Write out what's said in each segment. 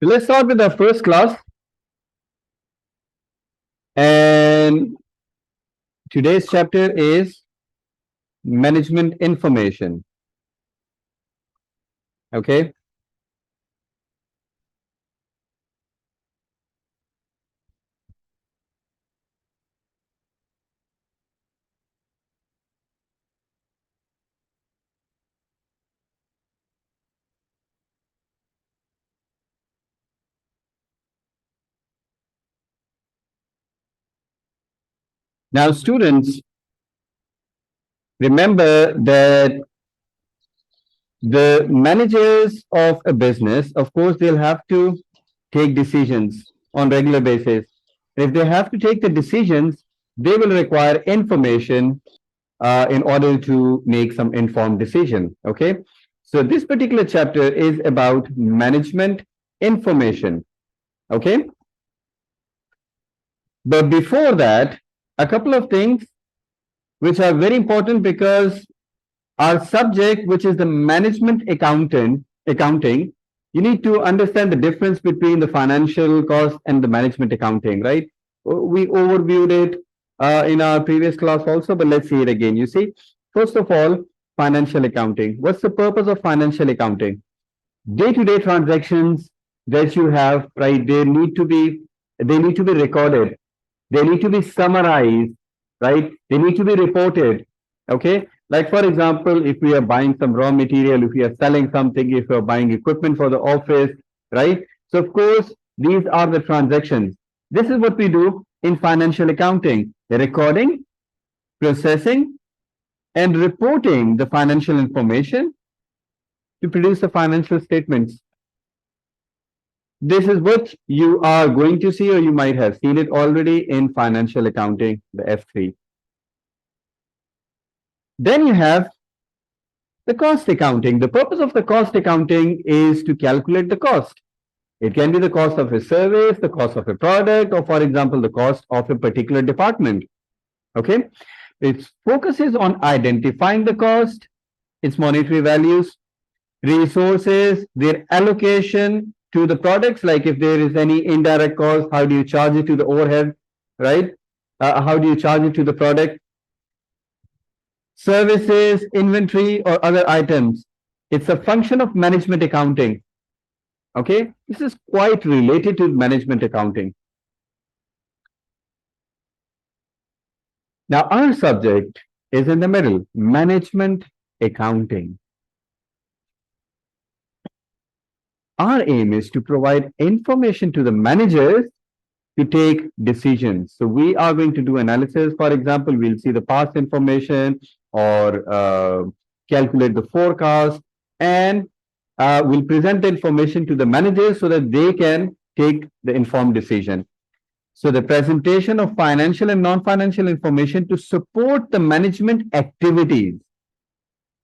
So let's start with our first class. And today's chapter is management information. Okay. Now, students, remember that the managers of a business, of course, they'll have to take decisions on regular basis. If they have to take the decisions, they will require information in order to make some informed decision. Okay. So this particular chapter is about management information. Okay. But before that, a couple of things which are very important because our subject, which is the management accounting, you need to understand the difference between the financial cost and the management accounting, right? We overviewed it in our previous class also, but let's see it again. You see, first of all, financial accounting. What's the purpose of financial accounting? Day-to-day transactions that you have, right? They need to be recorded. They need to be summarized, right? They need to be reported. Okay. Like, for example, if we are buying some raw material, if we are selling something, if we are buying equipment for the office, right? So, of course, these are the transactions. This is what we do in financial accounting: the recording, processing, and reporting the financial information to produce the financial statements. This is what you are going to see, or you might have seen it already in financial accounting, the F3. Then you have the cost accounting. The purpose of the cost accounting is to calculate the cost. It can be the cost of a service, the cost of a product, or, for example, the cost of a particular department. Okay. It focuses on identifying the cost, its monetary values, resources, their allocation to the products. Like if there is any indirect cost, how do you charge it to the overhead, right? How do you charge it to the product? Services, inventory, or other items. It's a function of management accounting. Okay, this is quite related to management accounting. Now, our subject is in the middle, management accounting. Our aim is to provide information to the managers to take decisions. So we are going to do analysis. For example, we'll see the past information or calculate the forecast, and we'll present the information to the managers so that they can take the informed decision. So the presentation of financial and non-financial information to support the management activities.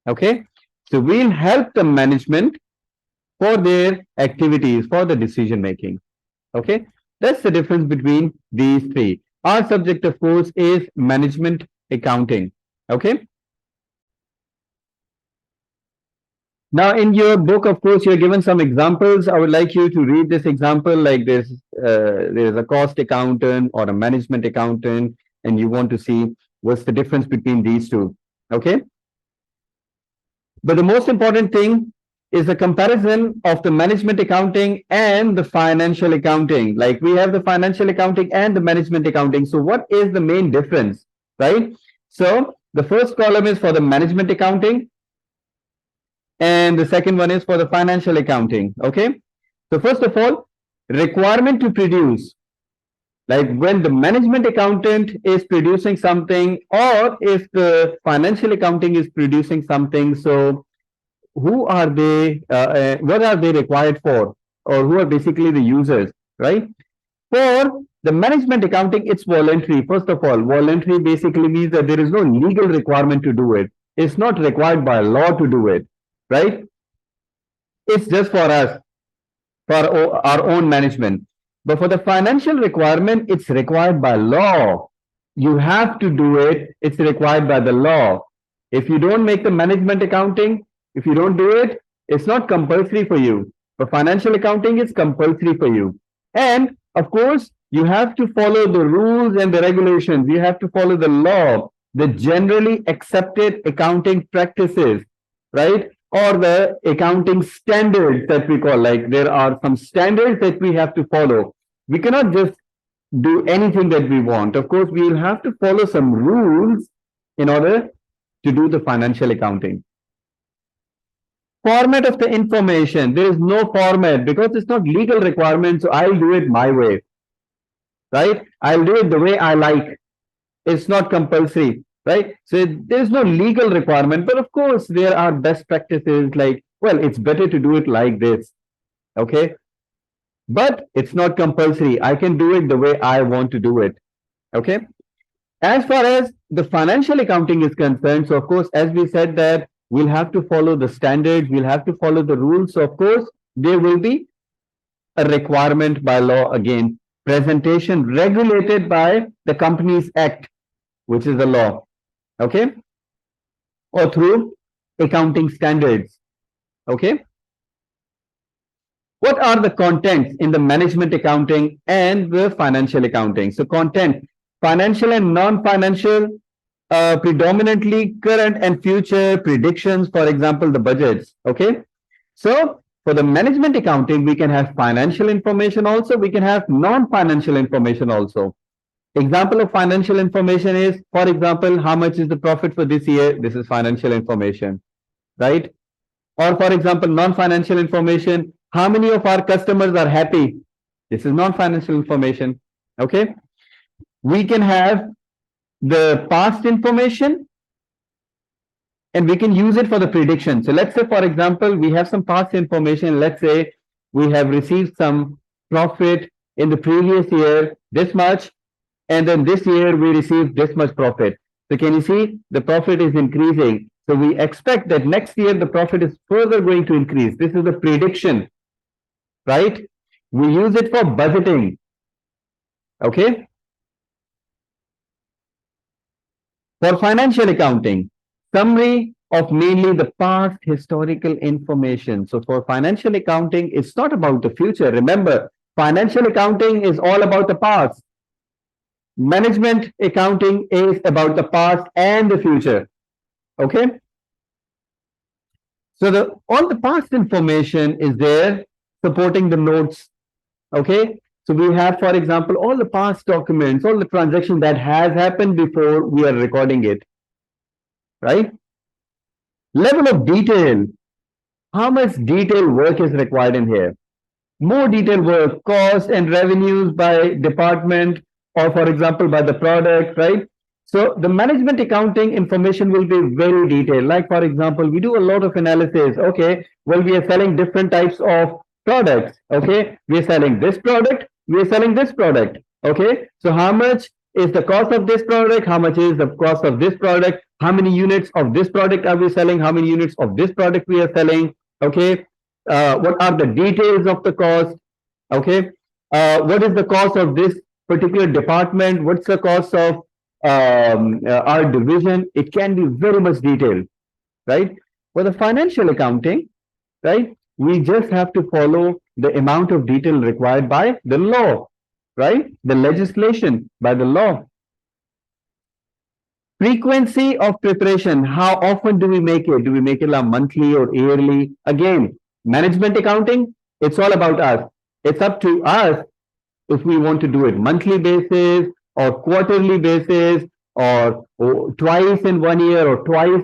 Okay. So we'll help the management for their activities, for the decision making. Okay. That's the difference between these three. Our subject, of course, is management accounting. Okay. Now, in your book, of course, you're given some examples. I would like you to read this example like this. There's a cost accountant or a management accountant, and you want to see what's the difference between these two. Okay. But the most important thing is the comparison of the management accounting and the financial accounting. Like we have the financial accounting and the management accounting. So what is the main difference, right? So the first column is for the management accounting, and the second one is for the financial accounting. Okay. So first of all, requirement to produce. Like when the management accountant is producing something, or if the financial accounting is producing something, so who are they, what are they required for, or who are basically the users, right? For the management accounting, it's voluntary. First of all, voluntary basically means that there is no legal requirement to do it. It's not required by law to do it, right? It's just for us, for our own management. But for the financial requirement, it's required by law. You have to do it. It's required by the law. If you don't make the management accounting, if you don't do it, it's not compulsory for you. For financial accounting, it's compulsory for you. And of course, you have to follow the rules and the regulations. You have to follow the law, the generally accepted accounting practices, right? Or the accounting standards that we call, like there are some standards that we have to follow. We cannot just do anything that we want. Of course, we will have to follow some rules in order to do the financial accounting. Format of the information, there is no format because it's not legal requirement, so I'll do it my way, right? I'll do it the way I like. It's not compulsory, right? So there's no legal requirement, but of course there are best practices like, well, it's better to do it like this, okay? But it's not compulsory. I can do it the way I want to do it, okay? As far as the financial accounting is concerned, so of course, as we said that we'll have to follow the standards, we'll have to follow the rules. So of course, there will be a requirement by law again, presentation regulated by the Companies Act, which is the law, okay? Or through accounting standards, okay? What are the contents in the management accounting and the financial accounting? So content, financial and non-financial, predominantly current and future predictions, for example, the budgets, okay? So for the management accounting, we can have financial information also, we can have non-financial information also. Example of financial information is, for example, how much is the profit for this year? This is financial information, right? Or for example, non-financial information, how many of our customers are happy? This is non-financial information, okay? We can have the past information and we can use it for the prediction. So let's say, for example, we have some past information. Let's say we have received some profit in the previous year, this much, and then this year we received this much profit. So can you see the profit is increasing? So we expect that next year the profit is further going to increase. This is the prediction, right? We use it for budgeting, okay? For financial accounting, summary of mainly the past historical information. So for financial accounting, it's not about the future. Remember, financial accounting is all about the past. Management accounting is about the past and the future. Okay. So all the past information is there supporting the notes. Okay. So we have, for example, all the past documents, all the transactions that has happened before we are recording it. Right? Level of detail. How much detailed work is required in here? More detailed work, cost and revenues by department, or for example, by the product, right? So the management accounting information will be very detailed. Like, for example, we do a lot of analysis. Okay, well, we are selling different types of products. Okay, we are selling this product, we are selling this product. Okay, so how much is the cost of this product? How much is the cost of this product? How many units of this product are we selling? How many units of this product we are selling? Okay, what are the details of the cost? Okay, what is the cost of this particular department? What's the cost of our division? It can be very much detailed, right? For the financial accounting, right, we just have to follow the amount of detail required by the law, right? The legislation by the law. Frequency of preparation. How often do we make it? Do we make it monthly or yearly? Again, management accounting, it's all about us. It's up to us if we want to do it monthly basis or quarterly basis or twice in 1 year or twice,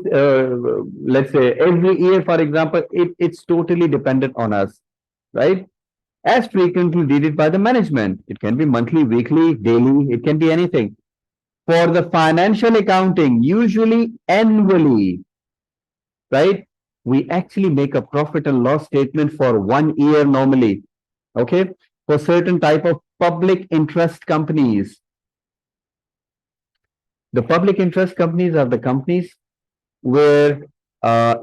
let's say every year, for example. It's totally dependent on us, right? As frequently needed by the management. It can be monthly, weekly, daily, it can be anything. For the financial accounting, usually annually, right? We actually make a profit and loss statement for 1 year normally, okay? For certain type of public interest companies. The public interest companies are the companies where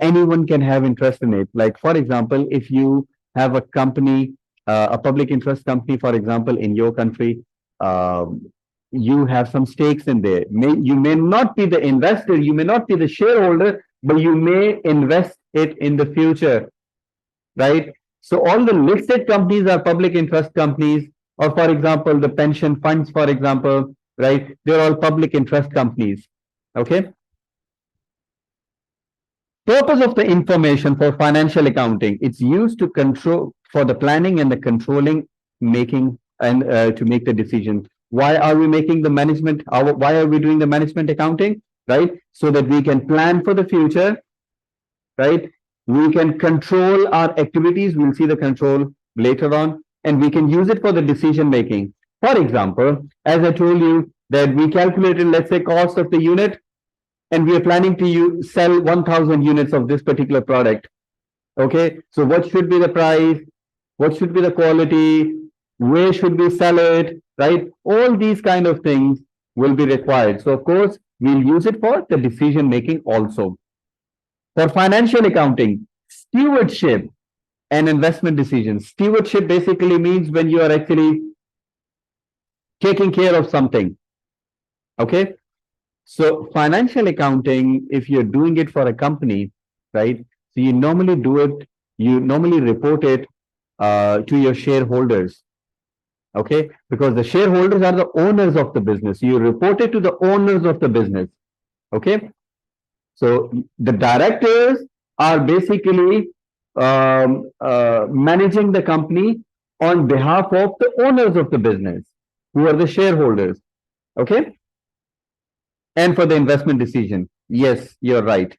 anyone can have interest in it. Like, for example, if you have a company, a public interest company, for example, in your country, you have some stakes in there. You may not be the investor, you may not be the shareholder, but you may invest it in the future, right? So all the listed companies are public interest companies, or for example, the pension funds, for example, right? They're all public interest companies. Okay. Purpose of the information for financial accounting, it's used to control for the planning and the controlling making and to make the decision. Why are we making the management? Why are we doing the management accounting? Right? So that we can plan for the future, right? We can control our activities. We'll see the control later on, and we can use it for the decision making. For example, as I told you that we calculated, let's say, cost of the unit, and we are planning to sell 1,000 units of this particular product. Okay, so what should be the price? What should be the quality? Where should we sell it? Right? All these kind of things will be required. So, of course, we'll use it for the decision making also. For financial accounting, stewardship and investment decisions. Stewardship basically means when you are actually taking care of something. Okay, so financial accounting, if you're doing it for a company, right? So you normally do it, you normally report it to your shareholders. Okay, because the shareholders are the owners of the business. You report it to the owners of the business. Okay, so the directors are basically managing the company on behalf of the owners of the business, who are the shareholders. Okay, and for the investment decision, yes, you're right.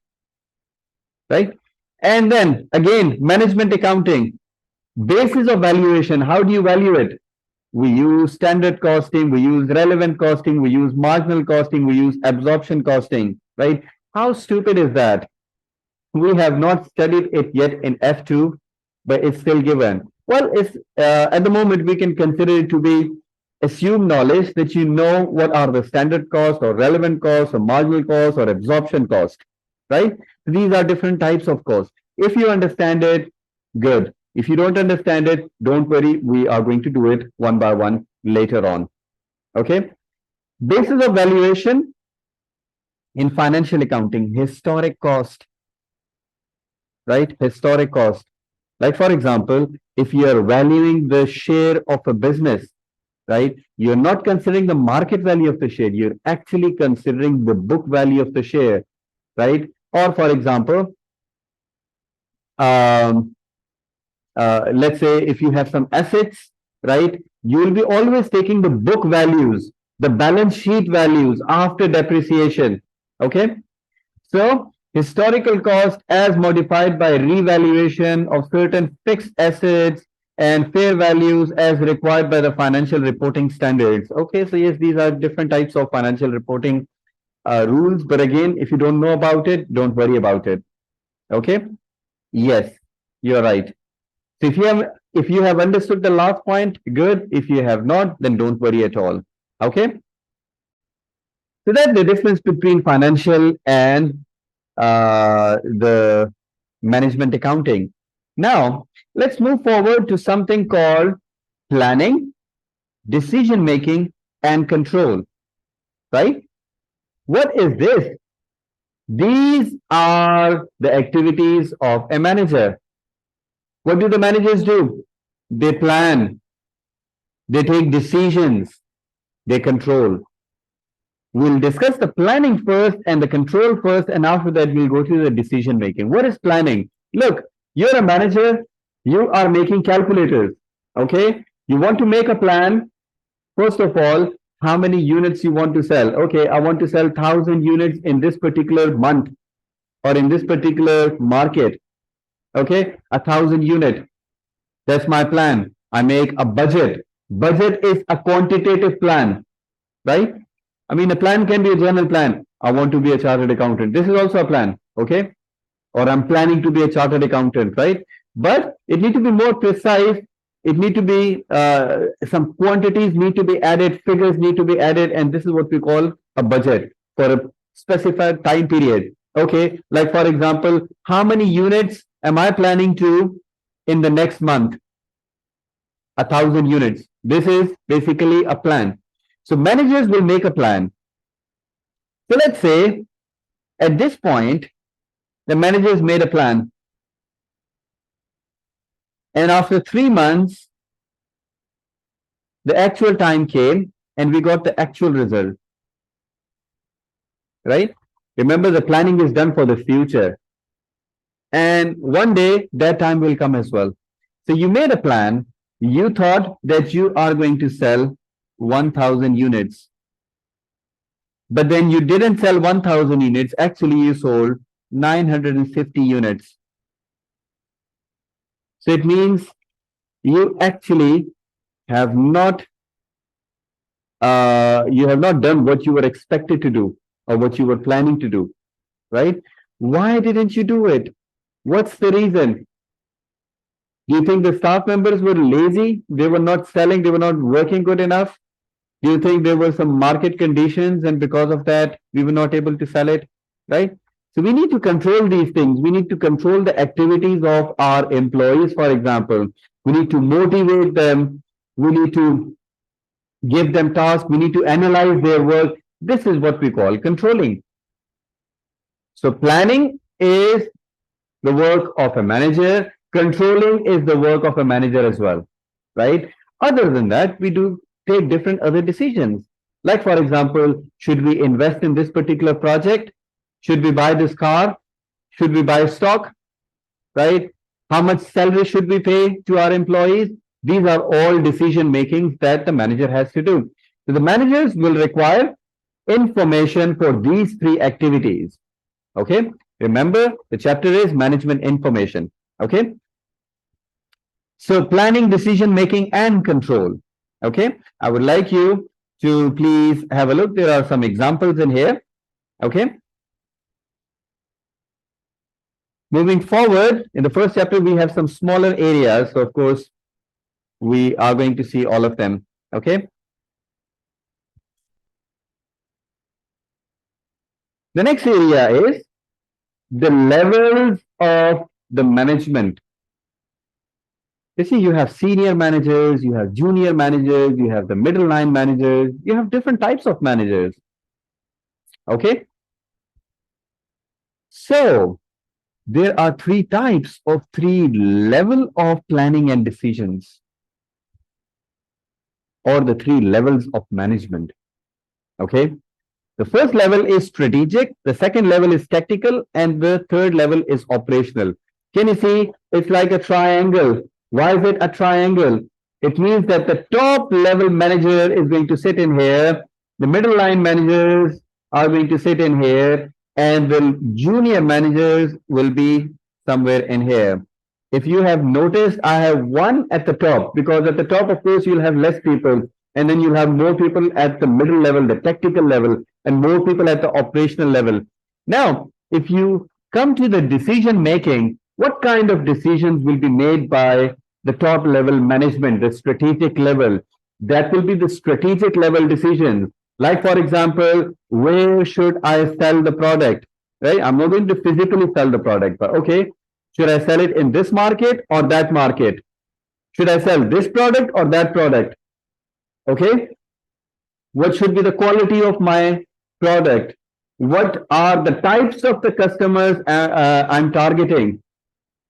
Right, and then again, management accounting, basis of valuation. How do you value it? We use standard costing, we use relevant costing, we use marginal costing, we use absorption costing, right? How stupid is that? We have not studied it yet in F2, but it's still given. Well, it's at the moment we can consider it to be assumed knowledge that you know what are the standard costs or relevant costs or marginal costs or absorption cost, right? These are different types of costs. If you understand it, good. If you don't understand it, don't worry. We are going to do it one by one later on. Okay. Basis of valuation in financial accounting, historic cost, right? Historic cost. Like, for example, if you are valuing the share of a business, right? You're not considering the market value of the share. You're actually considering the book value of the share, right? Or, for example, um, let's say if you have some assets, right? You will be always taking the book values, the balance sheet values after depreciation. Okay. So historical cost as modified by revaluation of certain fixed assets and fair values as required by the financial reporting standards. Okay. So yes, these are different types of financial reporting rules. But again, if you don't know about it, don't worry about it. Okay. Yes, you're right. So if you have understood the last point, good. If you have not, then don't worry at all. Okay. So that's the difference between financial and the management accounting. Now let's move forward to something called planning, decision making, and control. Right? What is this? These are the activities of a manager. What do the managers do? They plan, they take decisions, they control. We'll discuss the planning first and the control first, and after that, we'll go to the decision making. What is planning? Look, you're a manager, you are making calculators. Okay, you want to make a plan. First of all, how many units you want to sell? Okay, I want to sell 1,000 units in this particular month or in this particular market. Okay, 1,000 unit. That's my plan. I make a budget. Budget is a quantitative plan, right? I mean, a plan can be a general plan. I want to be a chartered accountant. This is also a plan, okay? Or I'm planning to be a chartered accountant, right? But it need to be more precise. It need to be some quantities need to be added, figures need to be added, and this is what we call a budget for a specified time period. Okay, like for example, how many units am I planning to in the next month? 1,000 units. This is basically a plan. So managers will make a plan. So let's say at this point, the managers made a plan. And after 3 months, the actual time came and we got the actual result, right? Remember, the planning is done for the future. And one day that time will come as well. So you made a plan. You thought that you are going to sell 1,000 units, but then you didn't sell 1,000 units. Actually, you sold 950 units. So it means you actually have not done what you were expected to do or what you were planning to do, right? Why didn't you do it? What's the reason? Do you think the staff members were lazy? They were not selling, they were not working good enough? Do you think there were some market conditions and because of that we were not able to sell it? Right? So we need to control these things. We need to control the activities of our employees, for example. We need to motivate them. We need to give them tasks. We need to analyze their work. This is what we call controlling. So planning is the work of a manager. Controlling is the work of a manager as well, right? Other than that, we do take different other decisions. Like, for example, should we invest in this particular project? Should we buy this car? Should we buy stock? Right? How much salary should we pay to our employees? These are all decision makings that the manager has to do. So the managers will require information for these three activities. Okay? Remember, the chapter is management information. Okay? So planning, decision making, and control. Okay? I would like you to please have a look. There are some examples in here. Okay? Moving forward, in the first chapter, we have some smaller areas. So, of course, we are going to see all of them. Okay? The next area is the levels of the management. You see, you have senior managers, you have junior managers, you have the middle line managers, you have different types of managers. Okay? So, there are three types of three level of planning and decisions, or the three levels of management. Okay? The first level is strategic, the second level is tactical, and the third level is operational. Can you see? It's like a triangle. Why is it a triangle? It means that the top level manager is going to sit in here, the middle line managers are going to sit in here, and the junior managers will be somewhere in here. If you have noticed, I have one at the top, because at the top, of course, you'll have less people, and then you'll have more people at the middle level, the tactical level, and more people at the operational level. Now, if you come to the decision making, what kind of decisions will be made by the top level management, the strategic level? That will be the strategic level decisions. Like, for example, where should I sell the product? Right? I'm not going to physically sell the product, but okay, should I sell it in this market or that market? Should I sell this product or that product? Okay. What should be the quality of my product? What are the types of the customers I'm targeting?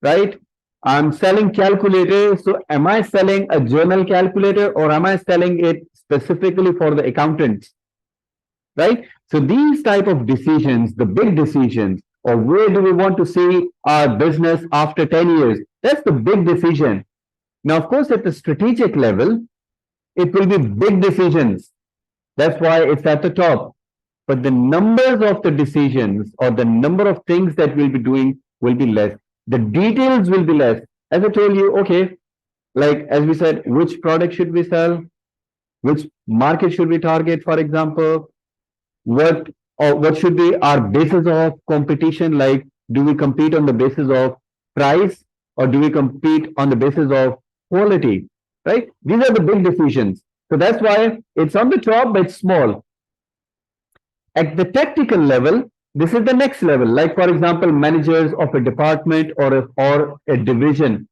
Right? I'm selling calculators. So am I selling a journal calculator or am I selling it specifically for the accountants? Right? So these type of decisions, the big decisions, or where do we want to see our business after 10 years? That's the big decision. Now, of course, at the strategic level, it will be big decisions. That's why it's at the top. But the numbers of the decisions or the number of things that we'll be doing will be less. The details will be less. As I told you, okay, like as we said, which product should we sell? Which market should we target, for example? What should be our basis of competition? Like, do we compete on the basis of price or do we compete on the basis of quality? Right? These are the big decisions. So that's why it's on the top, but it's small. At the tactical level, this is the next level. Like, for example, managers of a department or a division.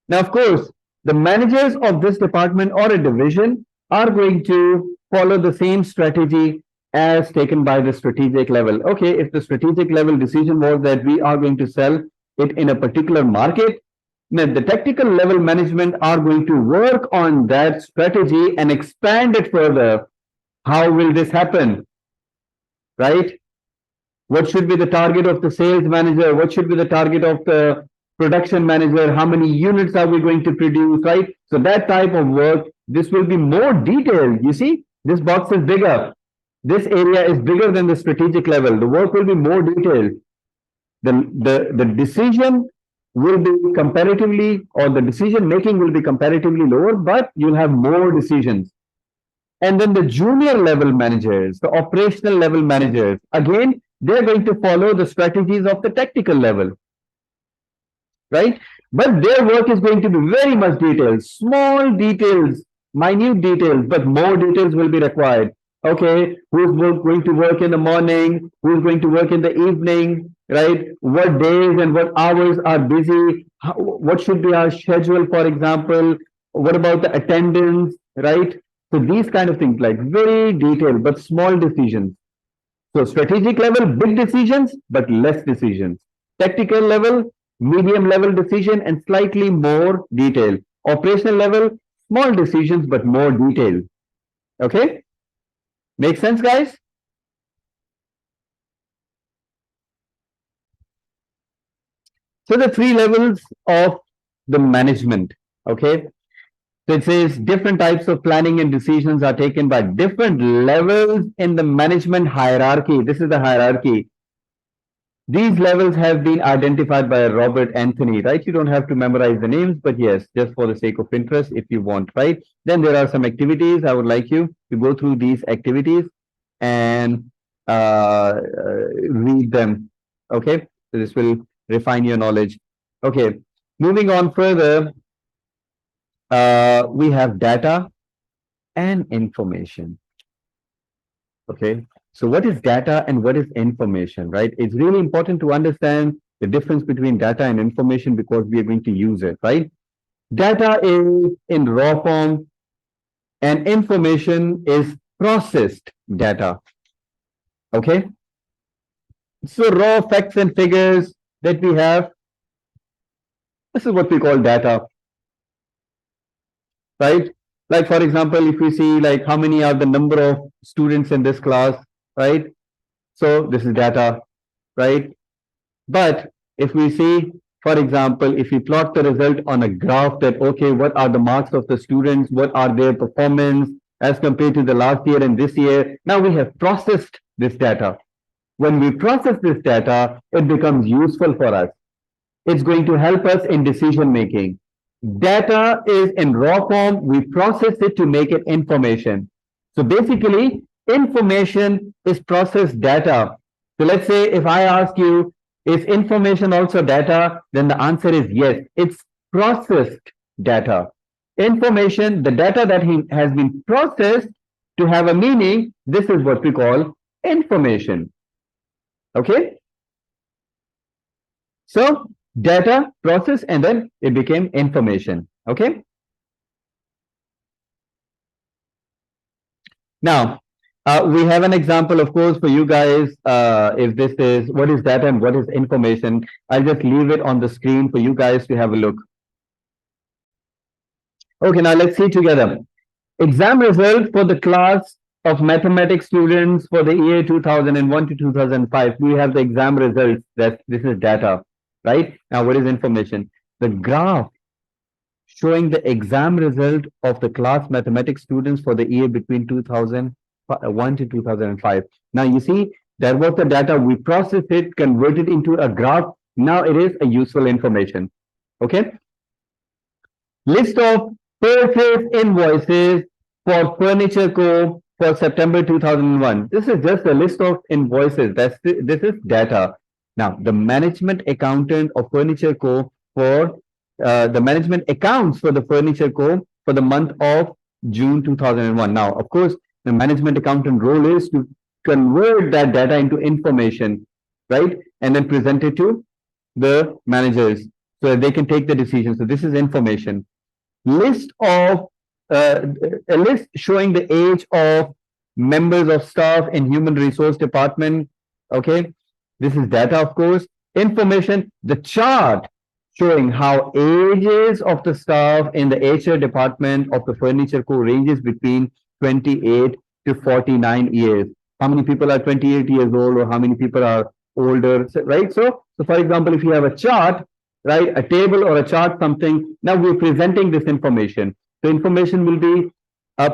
Now, of course, the managers of this department or a division are going to follow the same strategy as taken by the strategic level. Okay, if the strategic level decision was that we are going to sell it in a particular market, Now, the technical level management are going to work on that strategy and expand it further. How will this happen? Right? What should be the target of the sales manager? What should be the target of the production manager? How many units are we going to produce? Right? So that type of work, this will be more detailed. You see, this box is bigger. This area is bigger than the strategic level. The work will be more detailed. The decision will be comparatively, or the decision making will be comparatively lower, but you'll have more decisions. And then the junior level managers, the operational level managers, again, they're going to follow the strategies of the technical level, right? But their work is going to be very much detailed, small details, minute details, but more details will be required. Okay, who's going to work in the morning? Who's going to work in the evening? Right? What days and what hours are busy? What should be our schedule, for example? What about the attendance? Right? So these kind of things, like very detailed but small decisions. So strategic level, big decisions, but less decisions. Technical level, medium level decision, and slightly more detail. Operational level, small decisions, but more detail. Okay? Make sense, guys? So the three levels of the management. Okay? So it says different types of planning and decisions are taken by different levels in the management hierarchy. This is the hierarchy. These levels have been identified by Robert Anthony, right? You don't have to memorize the names, but yes, just for the sake of interest, if you want, right? Then there are some activities. I would like you to go through these activities and read them. Okay, so this will refine your knowledge. Okay, moving on further, we have data and information. Okay, so what is data and what is information, right? It's really important to understand the difference between data and information because we are going to use it, right? Data is in raw form and information is processed data. Okay, so raw facts and figures that we have, this is what we call data, right? Like, for example, if we see like how many are the number of students in this class, right? So this is data, right? But if we see, for example, if we plot the result on a graph that, okay, what are the marks of the students? What are their performance as compared to the last year and this year? Now we have processed this data. When we process this data, it becomes useful for us. It's going to help us in decision making. Data is in raw form. We process it to make it information. So basically, information is processed data. So let's say if I ask you, is information also data? Then the answer is yes. It's processed data. Information, the data that has been processed to have a meaning, this is what we call information. Okay? So data, process, and then it became information. Okay? Now, we have an example, of course, for you guys. If this is what is data and what is information, I'll just leave it on the screen for you guys to have a look. Okay, now let's see together. Exam result for the class of mathematics students for the year 2001 to 2005. We have the exam results. That this is data, right? Now, what is information? The graph showing the exam result of the class mathematics students for the year between 2001 to 2005. Now, you see, that was the data. We processed it, converted into a graph. Now it is a useful information. Okay. List of purchase invoices for Furniture Co. for September 2001. This is just a list of invoices. This is data. Now, the management accountant of Furniture Co. for the management accounts for the Furniture Co. for the month of June 2001. Now, of course, the management accountant role is to convert that data into information, right? And then present it to the managers so that they can take the decision. So this is information. List of a list showing the age of members of staff in human resource department. Okay, this is data, of course. Information, the chart showing how ages of the staff in the HR department of the furniture co ranges between 28 to 49 years. How many people are 28 years old or how many people are older, right? So for example, if you have a chart, right, a table or a chart, something, now we're presenting this information. The information will be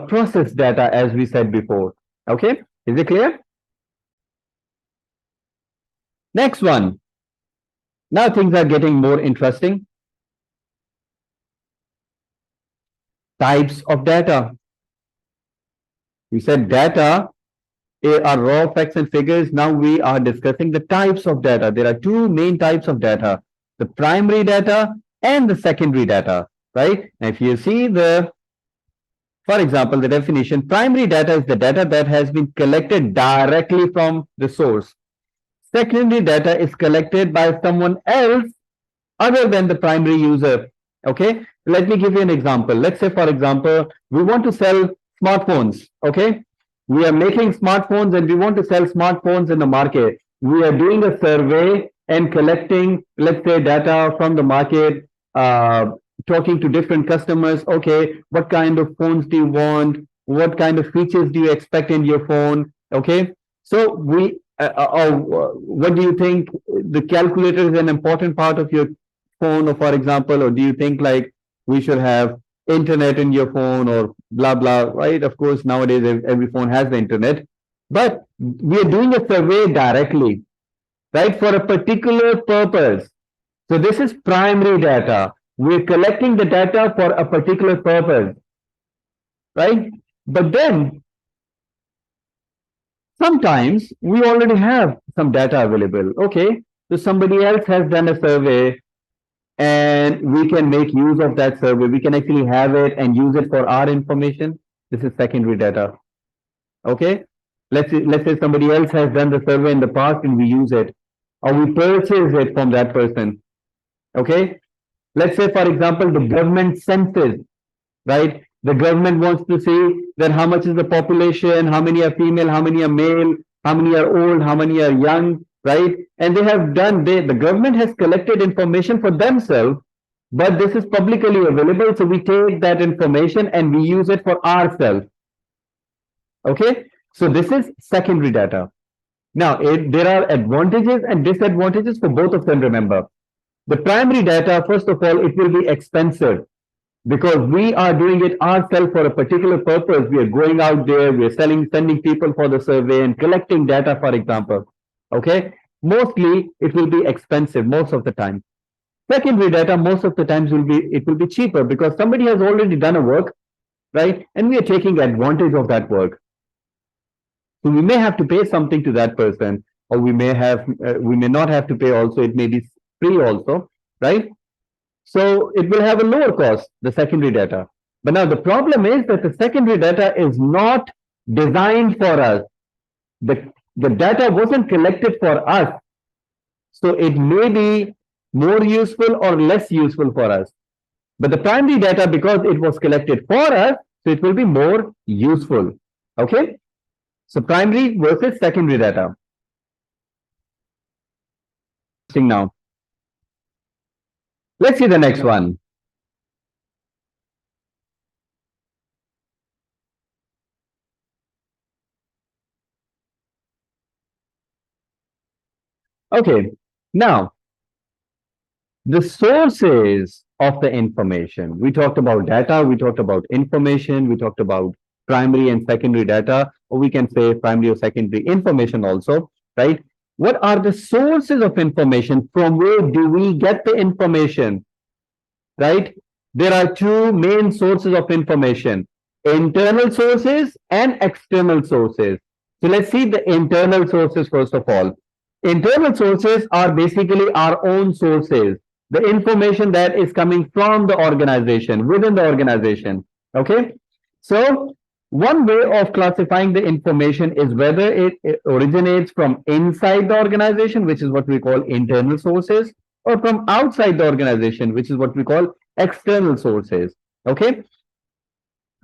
process data, as we said before. Okay, is it clear? Next one. Now things are getting more interesting. Types of data. We said data are raw facts and figures. Now we are discussing the types of data. There are two main types of data, the primary data and the secondary data, right? Now, if you see for example, the definition, primary data is the data that has been collected directly from the source. Secondary data is collected by someone else other than the primary user. Okay, let me give you an example. Let's say, for example, we want to sell smartphones. Okay, we are making smartphones and we want to sell smartphones in the market. We are doing a survey and collecting, let's say, data from the market, talking to different customers. Okay, what kind of phones do you want? What kind of features do you expect in your phone? Okay, so what do you think? The calculator is an important part of your phone, or for example, or do you think like we should have internet in your phone or blah blah, right? Of course, nowadays every phone has the internet, but we are doing a survey directly, right, for a particular purpose. So this is primary data. We're collecting the data for a particular purpose, right? But then sometimes we already have some data available. Okay, so somebody else has done a survey and we can make use of that survey. We can actually have it and use it for our information. This is secondary data. Okay, let's say somebody else has done the survey in the past and we use it, or we purchase it from that person. Okay, let's say for example the government census, right? The government wants to see that how much is the population, how many are female, how many are male, how many are old, how many are young, right? And they have done, the government has collected information for themselves, but this is publicly available. So we take that information and we use it for ourselves. Okay, so this is secondary data. Now, there are advantages and disadvantages for both of them, remember. The primary data, first of all, it will be expensive because we are doing it ourselves for a particular purpose. We are going out there, we are sending people for the survey and collecting data, for example. Okay, mostly it will be expensive most of the time. Secondary data, most of the times it will be cheaper because somebody has already done a work, right? And we are taking advantage of that work. So we may have to pay something to that person, or we may not have to pay also. It may be free also, right? So it will have a lower cost, the secondary data. But now the problem is that the secondary data is not designed for us. The data wasn't collected for us. So it may be more useful or less useful for us. But the primary data, because it was collected for us, so it will be more useful. Okay? So primary versus secondary data. Now, let's see the next one. Okay, now the sources of the information. We talked about data, we talked about information, we talked about primary and secondary data, or we can say primary or secondary information also, right? What are the sources of information? From where do we get the information, right? There are two main sources of information, internal sources and external sources. So let's see the internal sources first of all. Internal sources are basically our own sources, the information that is coming from the organization, within the organization. Okay, so one way of classifying the information is whether it originates from inside the organization, which is what we call internal sources, or from outside the organization, which is what we call external sources. Okay,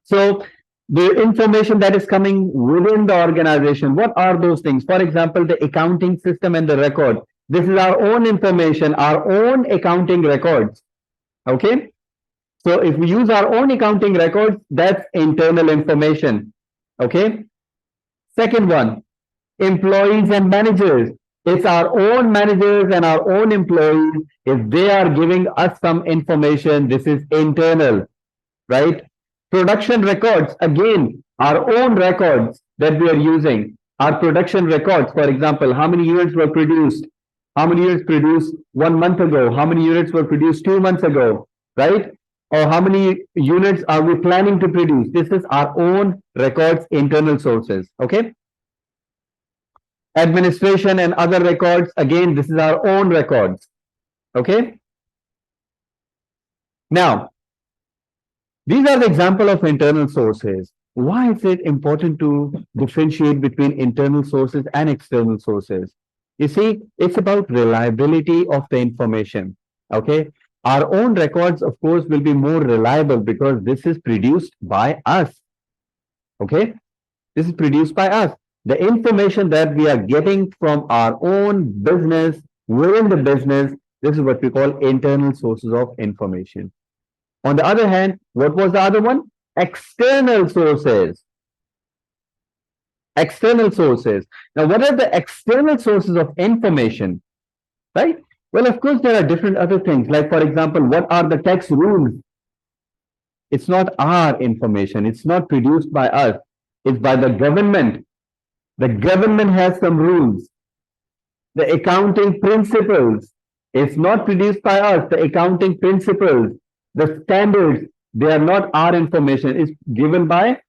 so the information that is coming within the organization, what are those things? For example, the accounting system and the record. This is our own information, our own accounting records. Okay. So if we use our own accounting records, that's internal information. Okay. Second one, employees and managers. It's our own managers and our own employees. If they are giving us some information, this is internal, right? Production records, again, our own records that we are using. Our production records, for example, how many units were produced? How many units produced 1 month ago? How many units were produced 2 months ago, right? Or how many units are we planning to produce? This is our own records, internal sources, okay? Administration and other records, again, this is our own records, okay? Now, these are the example of internal sources. Why is it important to differentiate between internal sources and external sources? You see, it's about reliability of the information. Okay. Our own records, of course, will be more reliable because this is produced by us. Okay. This is produced by us. The information that we are getting from our own business, within the business, this is what we call internal sources of information. On the other hand, what was the other one? External sources. External sources. Now, what are the external sources of information? Right? Well, of course, there are different other things. Like, for example, what are the tax rules? It's not our information. It's not produced by us. It's by the government. The government has some rules. The accounting principles. It's not produced by us. The accounting principles, the standards, they are not our information. It's given by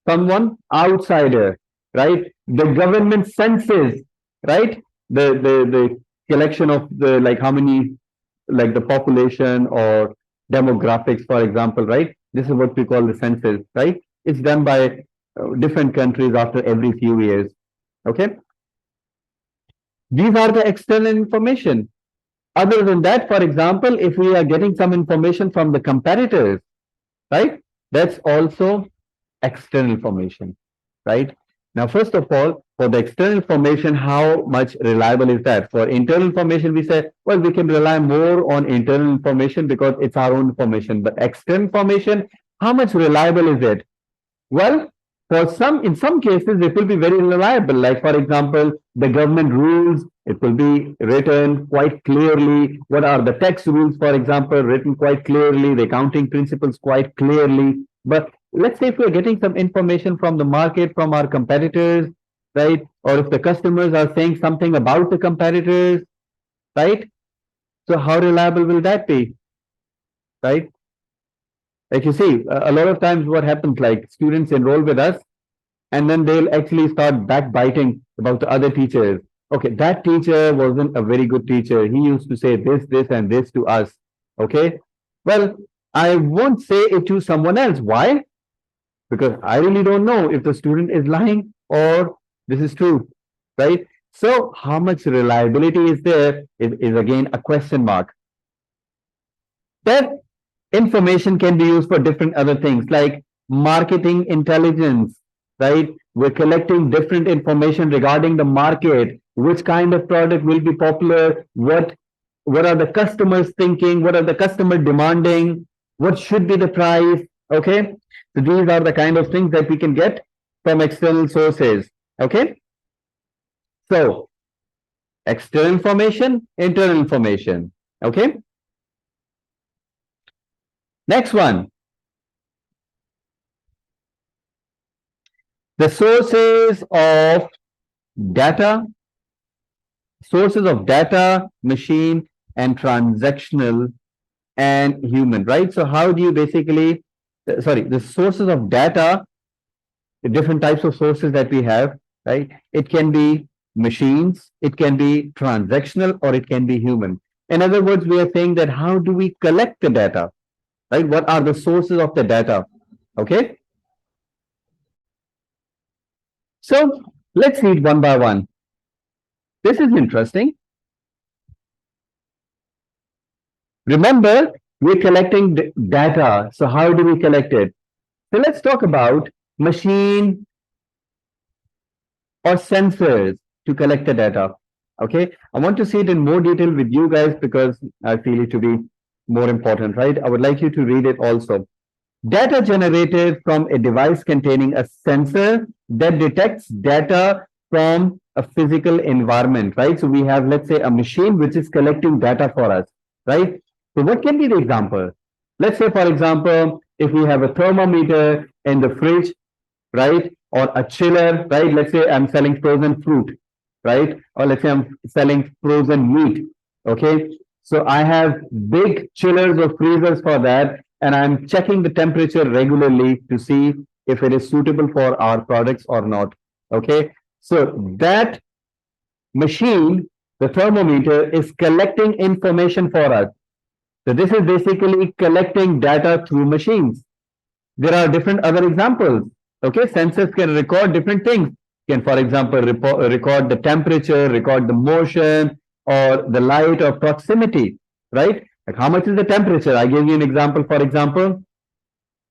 someone outsider, right? The government census, right? The collection of the, like, how many, like the population or demographics, for example, right? This is what we call the census, right? It's done by different countries after every few years. Okay. These are the external information. Other than that, for example, if we are getting some information from the competitors, right? That's also external information, right? Now, first of all, for the external information, how much reliable is that? For internal information, we say, well, we can rely more on internal information because it's our own information. But external information, how much reliable is it? Well, for some, in some cases, it will be very reliable. Like, for example, the government rules, it will be written quite clearly. What are the tax rules, for example, written quite clearly, the accounting principles quite clearly. But let's say if we're getting some information from the market, from our competitors, right? Or if the customers are saying something about the competitors, right? So how reliable will that be, right? Like, you see, a lot of times what happens, like students enroll with us and then they'll actually start backbiting about the other teachers. Okay, that teacher wasn't a very good teacher. He used to say this, and this to us. Okay. Well, I won't say it to someone else. Why? Because I really don't know if the student is lying or this is true, right? So how much reliability is there is again a question mark. That information can be used for different other things like marketing intelligence, right? We're collecting different information regarding the market, which kind of product will be popular, what are the customers thinking, what are the customer demanding, what should be the price, okay? So these are the kind of things that we can get from external sources, okay? So external information, internal information, okay? Next one. The sources of data, machine, and transactional and human, right? So how do you basically, the sources of data, the different types of sources that we have, right? It can be machines, it can be transactional, or it can be human. In other words, we are saying that how do we collect the data, right? What are the sources of the data? Okay. So let's read one by one. This is interesting. Remember, we're collecting data. So how do we collect it? So let's talk about machine or sensors to collect the data. Okay, I want to see it in more detail with you guys because I feel it to be more important, right? I would like you to read it also. Data generated from a device containing a sensor that detects data from a physical environment, right? So we have, let's say, a machine which is collecting data for us, right? So what can be the example? Let's say, for example, if we have a thermometer in the fridge, right? Or a chiller, right? Let's say I'm selling frozen fruit, right? Or let's say I'm selling frozen meat, okay? So I have big chillers or freezers for that, and I'm checking the temperature regularly to see if it is suitable for our products or not, okay? So that machine, the thermometer, is collecting information for us. So this is basically collecting data through machines. There are different other examples. Okay, sensors can record different things. Can, for example, record the temperature, record the motion, or the light or proximity, right? Like how much is the temperature? I gave you an example, for example,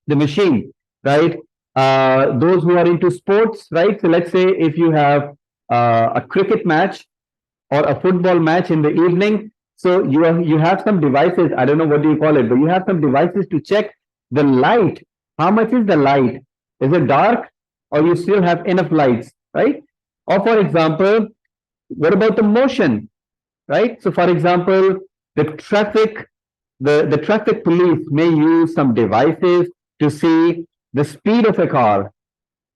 the machine, right? Those who are into sports, right? So let's say if you have a cricket match or a football match in the evening, so you have some devices. I don't know what do you call it, but you have some devices to check the light. How much is the light? Is it dark, or you still have enough lights, right? Or for example, what about the motion, right? So for example, the traffic, the traffic police may use some devices to see the speed of a car,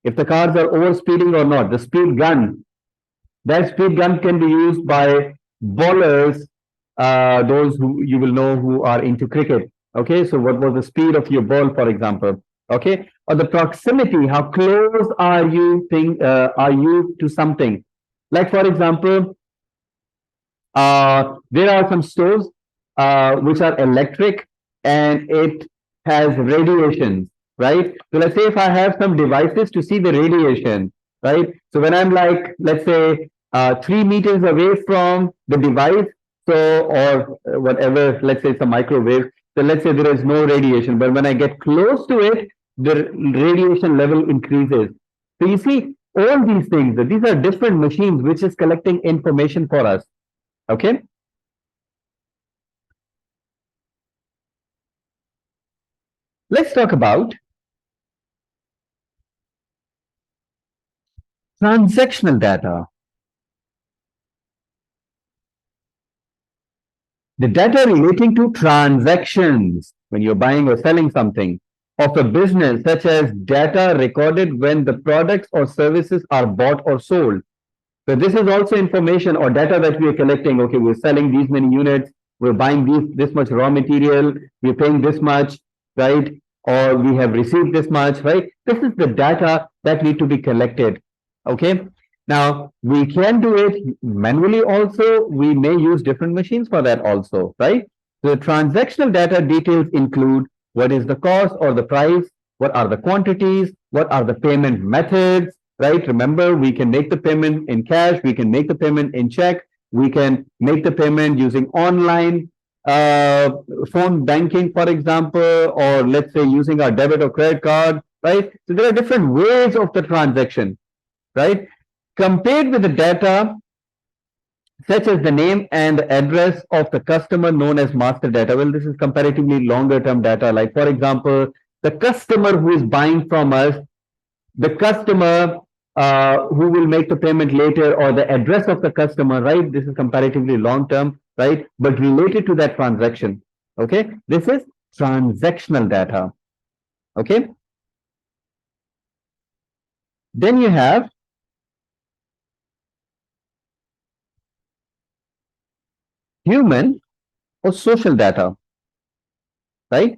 if the cars are overspeeding or not, the speed gun. That speed gun can be used by bowlers, those who you will know who are into cricket. Okay, so what was the speed of your ball, for example? Okay, or the proximity, how close are you to something? Like for example, there are some stoves which are electric and it has radiations, right? So let's say if I have some devices to see the radiation, right? So when I'm like, let's say, 3 meters away from the device, so or whatever, let's say it's a microwave. So let's say there is no radiation, but when I get close to it, the radiation level increases. So you see, all these things, these are different machines which is collecting information for us. Okay. Let's talk about transactional data. The data relating to transactions when you're buying or selling something of a business, such as data recorded when the products or services are bought or sold. So this is also information or data that we are collecting. Okay, we're selling these many units, we're buying this much raw material, we're paying this much, right? Or we have received this much, right? This is the data that need to be collected. Okay. Now we can do it manually also. We may use different machines for that also, right? The transactional data details include what is the cost or the price, what are the quantities, what are the payment methods, right? Remember, we can make the payment in cash, we can make the payment in check, we can make the payment using online uh, phone banking, for example, or let's say using our debit or credit card, right? So there are different ways of the transaction, right? Compared with the data such as the name and the address of the customer known as master data. Well, this is comparatively longer term data. Like for example, the customer who is buying from us, the customer who will make the payment later, or the address of the customer, right? This is comparatively long term, right? But related to that transaction. Okay. This is transactional data. Okay. Then you have human or social data, right?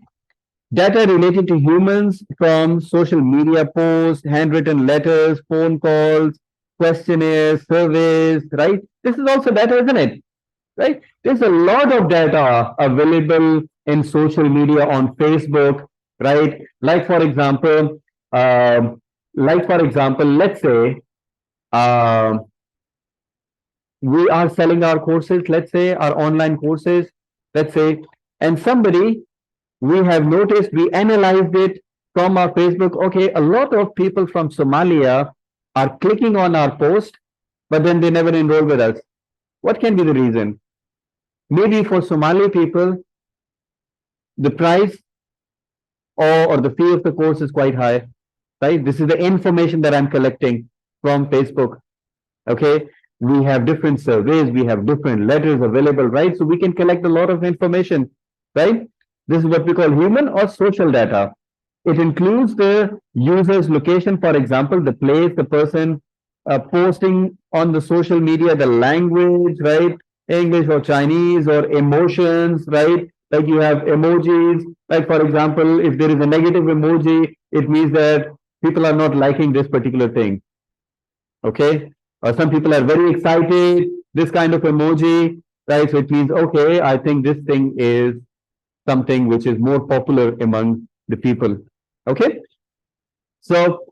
Data related to humans from social media posts, handwritten letters, phone calls, questionnaires, surveys, right? This is also data, isn't it? Right? There's a lot of data available in social media on Facebook, right? Like for example, let's say um, we are selling our courses, let's say our online courses, let's say, and somebody we have noticed, we analyzed it from our Facebook. Okay, a lot of people from Somalia are clicking on our post, but then they never enroll with us. What can be the reason? Maybe for Somali people, the price or the fee of the course is quite high, right? This is the information that I'm collecting from Facebook. Okay. We have different surveys, we have different letters available, right? So we can collect a lot of information, right? This is what we call human or social data. It includes the user's location, for example, the place, the person posting on the social media, the language, right? English or Chinese or emotions, right? Like you have emojis. Like, for example, if there is a negative emoji, it means that people are not liking this particular thing. Okay. Or some people are very excited, this kind of emoji, right? So it means, okay, I think this thing is something which is more popular among the people. Okay. So,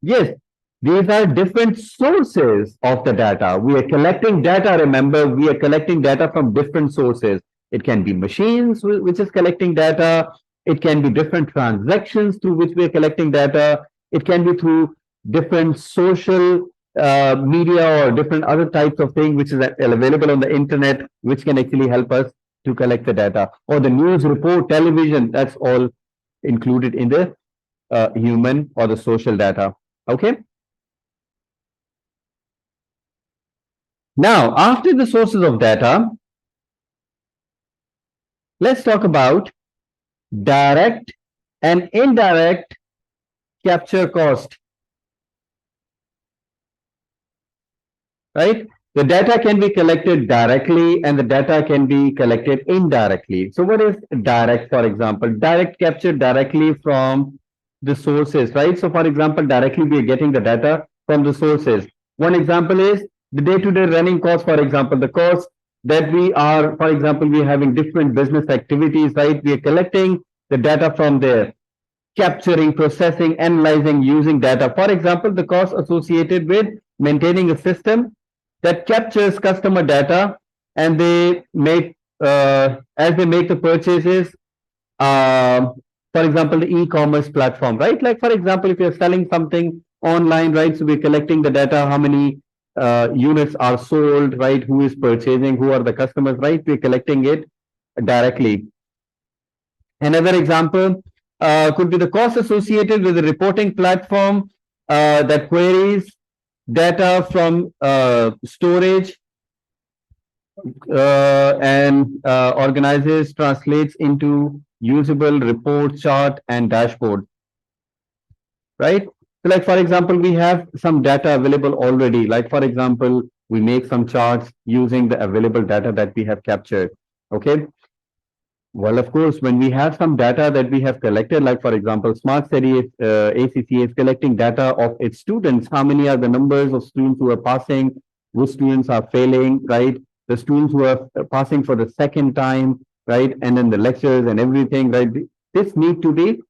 yes, these are different sources of the data. We are collecting data. Remember, we are collecting data from different sources. It can be machines which is collecting data. It can be different transactions through which we are collecting data. It can be through different social media or different other types of things which is available on the internet, which can actually help us to collect the data. Or the news report, television, that's all included in the human or the social data. Okay. Now, after the sources of data, let's talk about direct and indirect capture cost. Right? The data can be collected directly and the data can be collected indirectly. So what is direct, for example? Direct capture directly from the sources, right? So for example, directly we are getting the data from the sources. One example is the day-to-day running cost, for example, the cost that we are, for example, we are having different business activities, right? We are collecting the data from there, capturing, processing, analyzing, using data. For example, the cost associated with maintaining a system that captures customer data and they make as they make the purchases. For example, the e-commerce platform, right? Like for example, if you're selling something online, right? So we're collecting the data, how many units are sold, right? Who is purchasing, who are the customers, right? We're collecting it directly. Another example could be the cost associated with the reporting platform that queries data from storage and organizes, translates into usable report, chart, and dashboard, right? So like, for example, we have some data available already. Like, for example, we make some charts using the available data that we have captured. Okay. Well, of course, when we have some data that we have collected, like for example, Smart City ACCA is collecting data of its students. How many are the numbers of students who are passing, which students are failing, right? The students who are passing for the second time, right? And then the lectures and everything, right? This need to be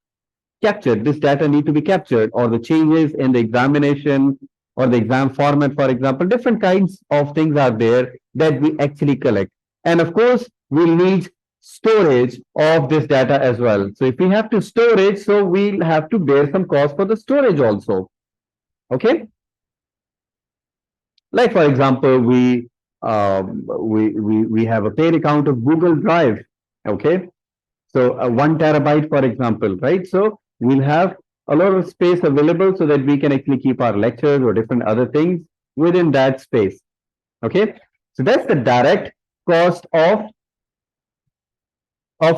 captured. This data need to be captured, or the changes in the examination or the exam format, for example, different kinds of things are there that we actually collect. And of course, we'll need storage of this data as well. So if we have to store it, so we'll have to bear some cost for the storage also. Okay. Like for example, we have a paid account of Google Drive. Okay. So 1 terabyte, for example, right? So we'll have a lot of space available so that we can actually keep our lectures or different other things within that space. Okay. So that's the direct cost of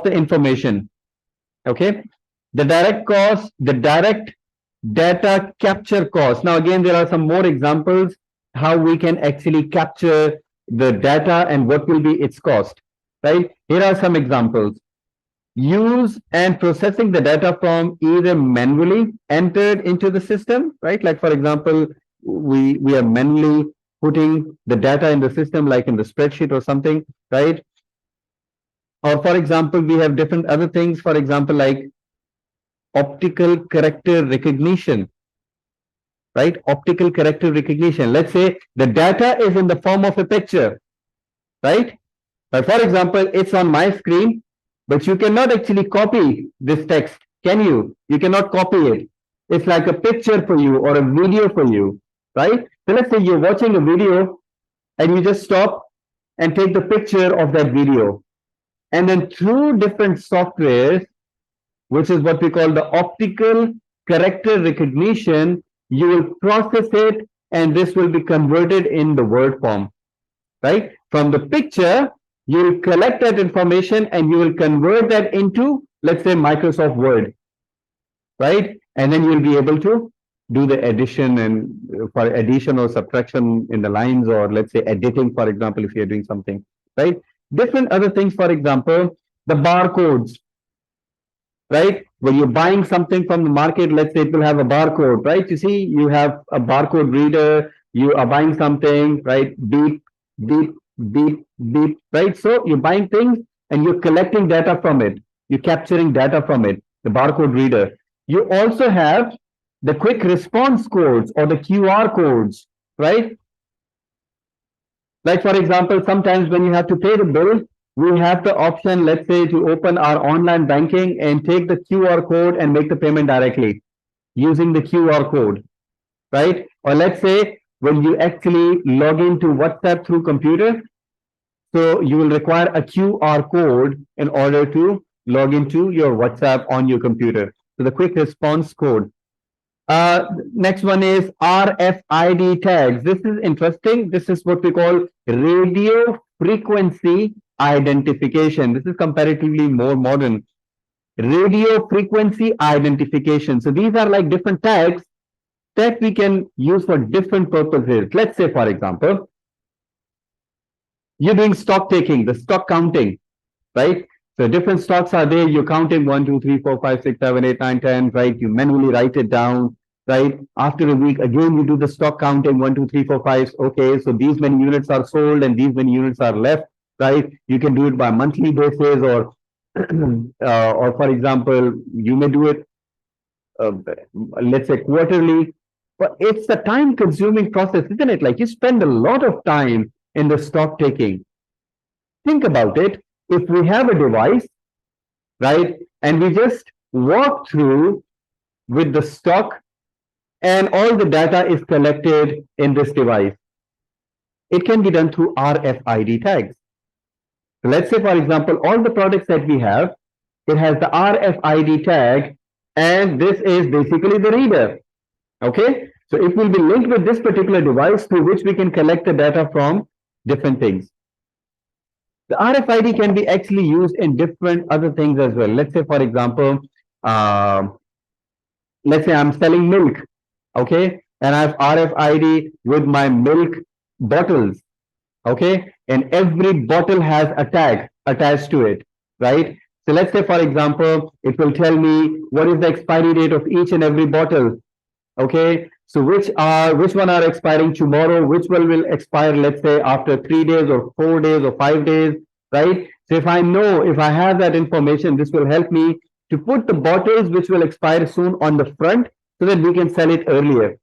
the information. Okay. The direct cost, the direct data capture cost. Now, again, there are some more examples how we can actually capture the data and what will be its cost, right? Here are some examples. Use and processing the data from either manually entered into the system, right? Like, for example, we are manually putting the data in the system, like in the spreadsheet or something, right? Or, for example, we have different other things, for example, like optical character recognition, right? Optical character recognition. Let's say the data is in the form of a picture, right? But for example, it's on my screen, but you cannot actually copy this text, can you? You cannot copy it. It's like a picture for you or a video for you, right? So let's say you're watching a video and you just stop and take the picture of that video. And then through different softwares, which is what we call the optical character recognition, you will process it and this will be converted in the word form, right? From the picture, you will collect that information and you will convert that into, let's say, Microsoft Word, right? And then you'll be able to do the addition and for addition or subtraction in the lines, or let's say editing, for example, if you're doing something, right? Different other things, for example, the barcodes, right? When you're buying something from the market, let's say it will have a barcode, right? You see, you have a barcode reader, you are buying something, right? Beep, beep, beep, beep, right? So you're buying things and you're collecting data from it. You're capturing data from it, the barcode reader. You also have the quick response codes or the QR codes, right? Like, for example, sometimes when you have to pay the bill, we have the option, let's say, to open our online banking and take the QR code and make the payment directly using the QR code, right? Or let's say when you actually log into WhatsApp through computer, so you will require a QR code in order to log into your WhatsApp on your computer. So the quick response code. Next one is RFID tags. This is interesting. This is what we call radio frequency identification. This is comparatively more modern. Radio frequency identification. So these are like different tags that we can use for different purposes. Let's say, for example, you're doing stock taking, the stock counting, right? So different stocks are there. You're counting 1, 2, 3, 4, 5, 6, 7, 8, 9, 10, right? You manually write it down, right? After a week, again, you do the stock counting 1, 2, 3, 4, 5. Okay, so these many units are sold and these many units are left, right? You can do it by monthly basis, or, or for example, you may do it, let's say quarterly. But it's a time-consuming process, isn't it? Like you spend a lot of time in the stock taking. Think about it. If we have a device, right, and we just walk through with the stock and all the data is collected in this device, it can be done through RFID tags. So let's say, for example, all the products that we have, it has the RFID tag, and this is basically the reader. Okay, so it will be linked with this particular device through which we can collect the data from different things. The RFID can be actually used in different other things as well. Let's say, for example, let's say I'm selling milk, okay, and I have RFID with my milk bottles, okay, and every bottle has a tag attached to it, right? So let's say, for example, it will tell me what is the expiry date of each and every bottle, okay? So which one are expiring tomorrow, which one will expire, let's say, after 3 days or 4 days or 5 days, right? So if I know, if I have that information, this will help me to put the bottles which will expire soon on the front so that we can sell it earlier.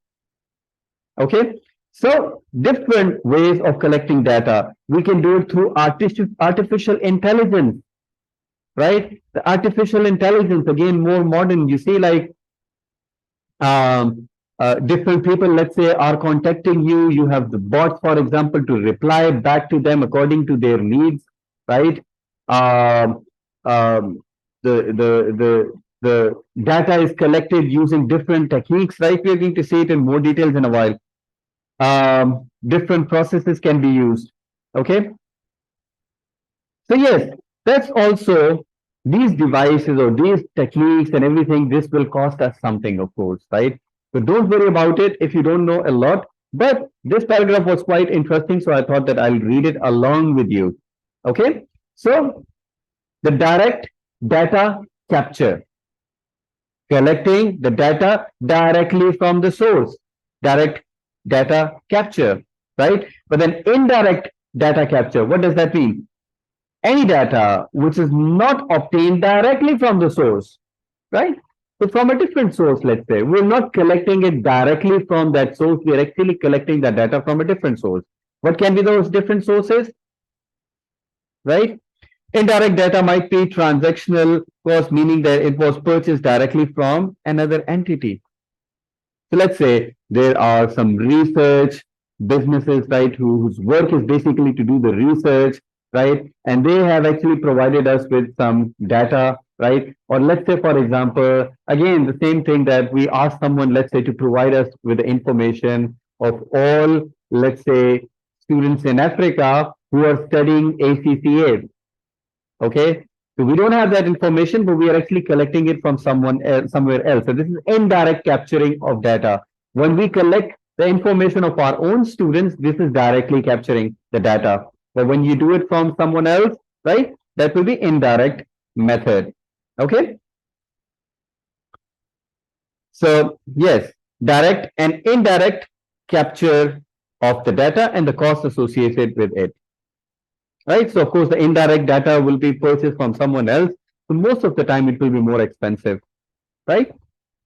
Okay, so different ways of collecting data. We can do it through artificial intelligence, right? The artificial intelligence, again, more modern. You see, like different people, let's say, are contacting you. You have the bots, for example, to reply back to them according to their needs, right? The data is collected using different techniques, right? We are going to see it in more details in a while. Different processes can be used. Okay. So yes, that's also these devices or these techniques and everything. This will cost us something, of course, right? So don't worry about it if you don't know a lot. But this paragraph was quite interesting, so I thought that I'll read it along with you. Okay. So the direct data capture, collecting the data directly from the source, direct data capture, right? But then indirect data capture, what does that mean? Any data which is not obtained directly from the source, right? So from a different source, let's say, we're not collecting it directly from that source, we're actually collecting that data from a different source. What can be those different sources, right? Indirect data might be transactional cost, meaning that it was purchased directly from another entity. So let's say there are some research businesses, right, whose work is basically to do the research, right? And they have actually provided us with some data, right? Or let's say, for example, again, the same thing that we ask someone, let's say, to provide us with the information of all, let's say, students in Africa who are studying ACCA. Okay. So we don't have that information, but we are actually collecting it from someone else, somewhere else. So this is indirect capturing of data. When we collect the information of our own students, this is directly capturing the data. But when you do it from someone else, right, that will be indirect method. Okay. So yes, direct and indirect capture of the data and the cost associated with it. Right. So of course, the indirect data will be purchased from someone else. So most of the time, it will be more expensive. Right.